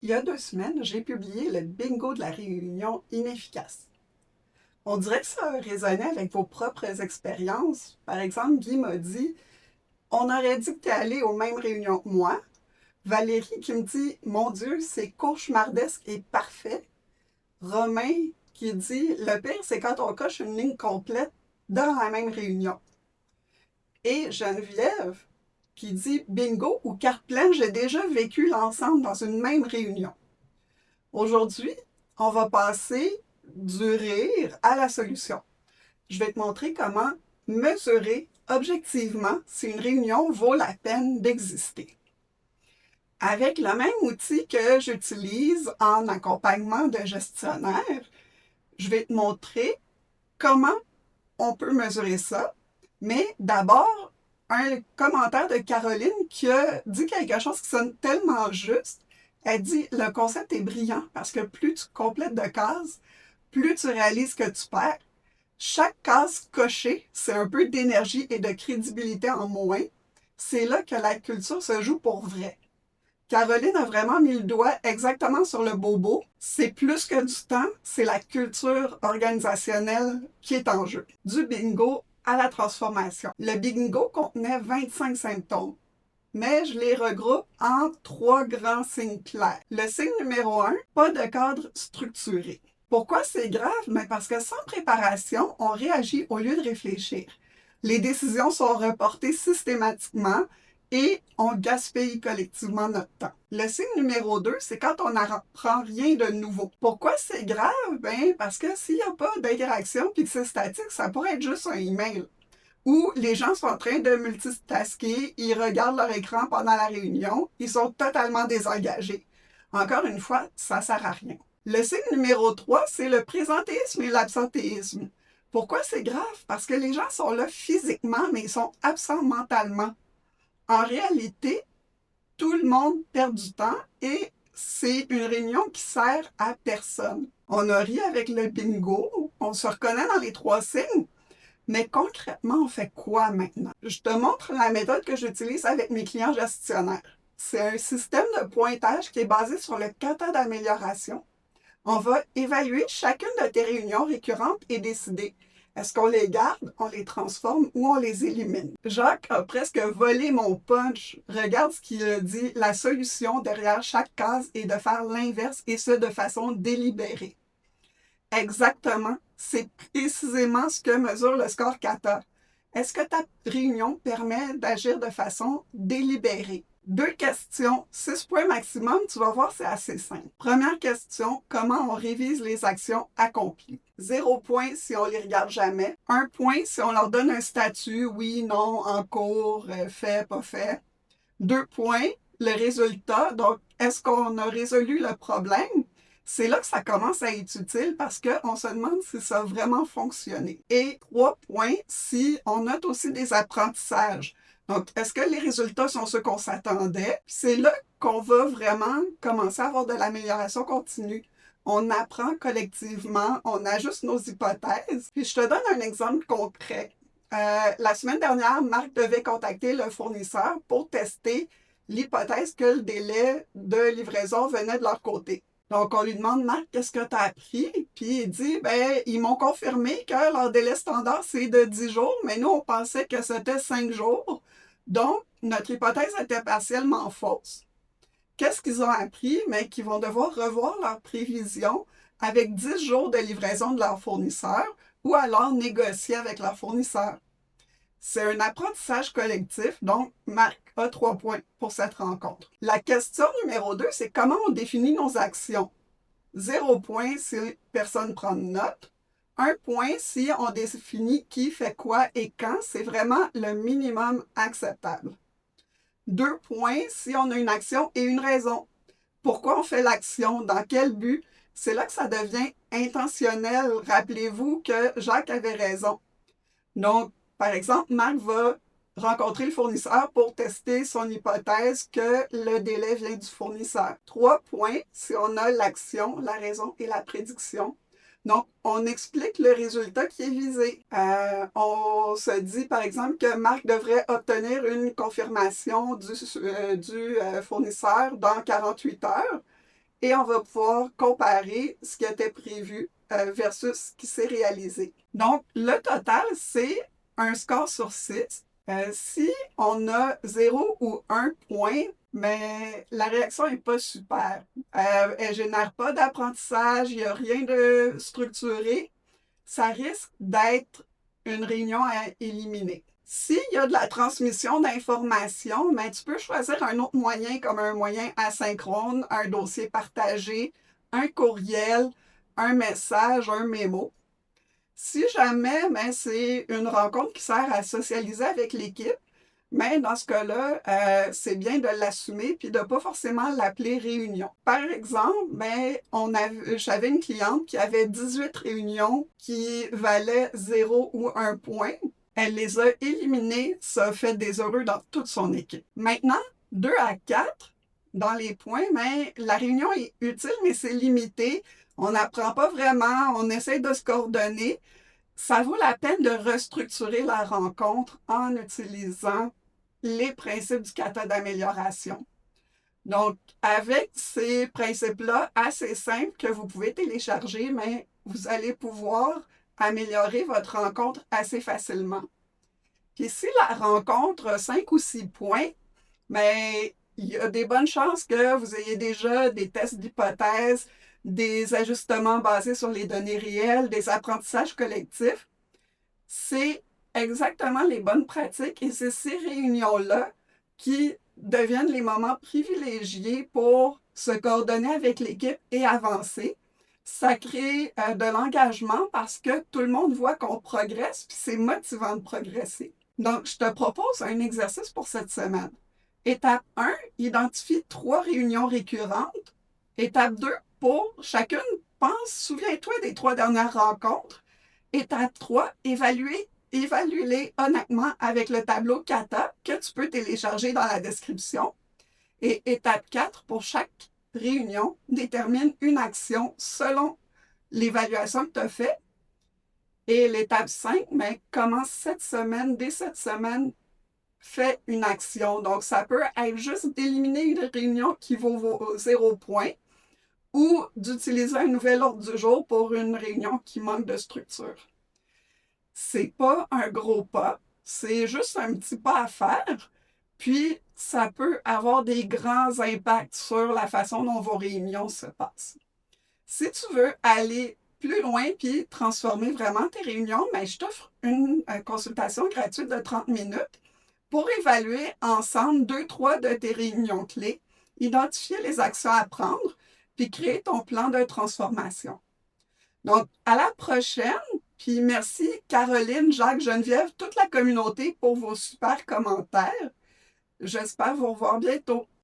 Il y a 2 semaines, j'ai publié le bingo de la réunion inefficace. On dirait que ça résonnait avec vos propres expériences. Par exemple, Guy m'a dit: On aurait dit que tu es allé aux mêmes réunions que moi. Valérie qui me dit: Mon Dieu, c'est cauchemardesque et parfait. Romain qui dit: Le pire, c'est quand on coche une ligne complète dans la même réunion. Et Geneviève qui dit: Bingo ou carte pleine, j'ai déjà vécu l'ensemble dans une même réunion. Aujourd'hui, on va passer du rire à la solution. Je vais te montrer comment mesurer objectivement si une réunion vaut la peine d'exister. Avec le même outil que j'utilise en accompagnement de gestionnaire, je vais te montrer comment on peut mesurer ça. Mais d'abord, un commentaire de Caroline qui a dit quelque chose qui sonne tellement juste. Elle dit: le concept est brillant parce que plus tu complètes de cases, plus tu réalises que tu perds. Chaque case cochée, c'est un peu d'énergie et de crédibilité en moins. C'est là que la culture se joue pour vrai. Caroline a vraiment mis le doigt exactement sur le bobo. C'est plus que du temps, c'est la culture organisationnelle qui est en jeu. Du bingo à la transformation. Le bingo contenait 25 symptômes, mais je les regroupe en 3 grands signes clairs. Le signe numéro 1, pas de cadre structuré. Pourquoi c'est grave? Mais parce que sans préparation, on réagit au lieu de réfléchir. Les décisions sont reportées systématiquement et on gaspille collectivement notre temps. Le signe numéro 2, c'est quand on n'apprend rien de nouveau. Pourquoi c'est grave? Parce que s'il n'y a pas d'interaction puis que c'est statique, ça pourrait être juste un email. Où les gens sont en train de multitasker, ils regardent leur écran pendant la réunion, ils sont totalement désengagés. Encore une fois, ça ne sert à rien. Le signe numéro 3, c'est le présentéisme et l'absentéisme. Pourquoi c'est grave? Parce que les gens sont là physiquement, mais ils sont absents mentalement. En réalité, tout le monde perd du temps et c'est une réunion qui sert à personne. On a ri avec le bingo, on se reconnaît dans les 3 signes, mais concrètement, on fait quoi maintenant? Je te montre la méthode que j'utilise avec mes clients gestionnaires. C'est un système de pointage qui est basé sur le kata d'amélioration. On va évaluer chacune de tes réunions récurrentes et décider: est-ce qu'on les garde, on les transforme ou on les élimine? Jacques a presque volé mon punch. Regarde ce qu'il a dit. La solution derrière chaque case est de faire l'inverse et ce de façon délibérée. Exactement. C'est précisément ce que mesure le score kata. Est-ce que ta réunion permet d'agir de façon délibérée? 2 questions, 6 points maximum, tu vas voir, c'est assez simple. Première question: comment on révise les actions accomplies? 0 point si on les regarde jamais. 1 point si on leur donne un statut: oui, non, en cours, fait, pas fait. 2 points, le résultat. Donc, est-ce qu'on a résolu le problème? C'est là que ça commence à être utile parce qu'on se demande si ça a vraiment fonctionné. Et 3 points si on note aussi des apprentissages. Donc, est-ce que les résultats sont ceux qu'on s'attendait? C'est là qu'on va vraiment commencer à avoir de l'amélioration continue. On apprend collectivement, on ajuste nos hypothèses. Puis je te donne un exemple concret. La semaine dernière, Marc devait contacter le fournisseur pour tester l'hypothèse que le délai de livraison venait de leur côté. Donc, on lui demande: Marc, qu'est-ce que tu as appris? Puis il dit: ils m'ont confirmé que leur délai standard, c'est de 10 jours, mais nous, on pensait que c'était 5 jours. Donc, notre hypothèse était partiellement fausse. Qu'est-ce qu'ils ont appris? Mais qu'ils vont devoir revoir leurs prévisions avec 10 jours de livraison de leur fournisseur ou alors négocier avec leur fournisseur. C'est un apprentissage collectif, donc Marc a 3 points pour cette rencontre. La question numéro 2, c'est comment on définit nos actions. 0 point si personne prend de note. 1 point si on définit qui fait quoi et quand. C'est vraiment le minimum acceptable. 2 points si on a une action et une raison. Pourquoi on fait l'action? Dans quel but? C'est là que ça devient intentionnel. Rappelez-vous que Jacques avait raison. Donc, par exemple, Marc va rencontrer le fournisseur pour tester son hypothèse que le délai vient du fournisseur. 3 points si on a l'action, la raison et la prédiction. Donc, on explique le résultat qui est visé. On se dit, par exemple, que Marc devrait obtenir une confirmation du fournisseur dans 48 heures et on va pouvoir comparer ce qui était prévu versus ce qui s'est réalisé. Donc, le total, c'est un score sur 6. Si on a 0 ou 1 point, mais la réaction n'est pas super. Elle ne génère pas d'apprentissage, il n'y a rien de structuré. Ça risque d'être une réunion à éliminer. S'il y a de la transmission d'informations, ben, tu peux choisir un autre moyen comme un moyen asynchrone, un dossier partagé, un courriel, un message, un mémo. Si jamais ben, c'est une rencontre qui sert à socialiser avec l'équipe, mais dans ce cas-là, c'est bien de l'assumer puis de ne pas forcément l'appeler réunion. Par exemple, ben, j'avais une cliente qui avait 18 réunions qui valaient 0 ou 1 point. Elle les a éliminées, ça a fait des heureux dans toute son équipe. Maintenant, 2 à 4, dans les points, mais la réunion est utile, mais c'est limité. On n'apprend pas vraiment, on essaie de se coordonner. Ça vaut la peine de restructurer la rencontre en utilisant les principes du kata d'amélioration. Donc, avec ces principes-là assez simples que vous pouvez télécharger, mais vous allez pouvoir améliorer votre rencontre assez facilement. Puis si la rencontre a 5 ou 6 points, mais il y a des bonnes chances que vous ayez déjà des tests d'hypothèse, des ajustements basés sur les données réelles, des apprentissages collectifs. C'est exactement les bonnes pratiques et c'est ces réunions-là qui deviennent les moments privilégiés pour se coordonner avec l'équipe et avancer. Ça crée de l'engagement parce que tout le monde voit qu'on progresse puis c'est motivant de progresser. Donc, je te propose un exercice pour cette semaine. Étape 1, identifie 3 réunions récurrentes. Étape 2, pour chacune, souviens-toi des 3 dernières rencontres. Étape 3, évalue-les honnêtement avec le tableau Kata que tu peux télécharger dans la description. Et étape 4, pour chaque réunion, détermine une action selon l'évaluation que tu as faite. Et l'étape 5, ben, commence dès cette semaine, fais une action. Donc, ça peut être juste d'éliminer une réunion qui vaut 0 point ou d'utiliser un nouvel ordre du jour pour une réunion qui manque de structure. C'est pas un gros pas, c'est juste un petit pas à faire, puis ça peut avoir des grands impacts sur la façon dont vos réunions se passent. Si tu veux aller plus loin puis transformer vraiment tes réunions, ben, je t'offre une consultation gratuite de 30 minutes pour évaluer ensemble 2-3 de tes réunions clés, identifier les actions à prendre, puis créer ton plan de transformation. Donc, à la prochaine, puis merci Caroline, Jacques, Geneviève, toute la communauté pour vos super commentaires. J'espère vous revoir bientôt.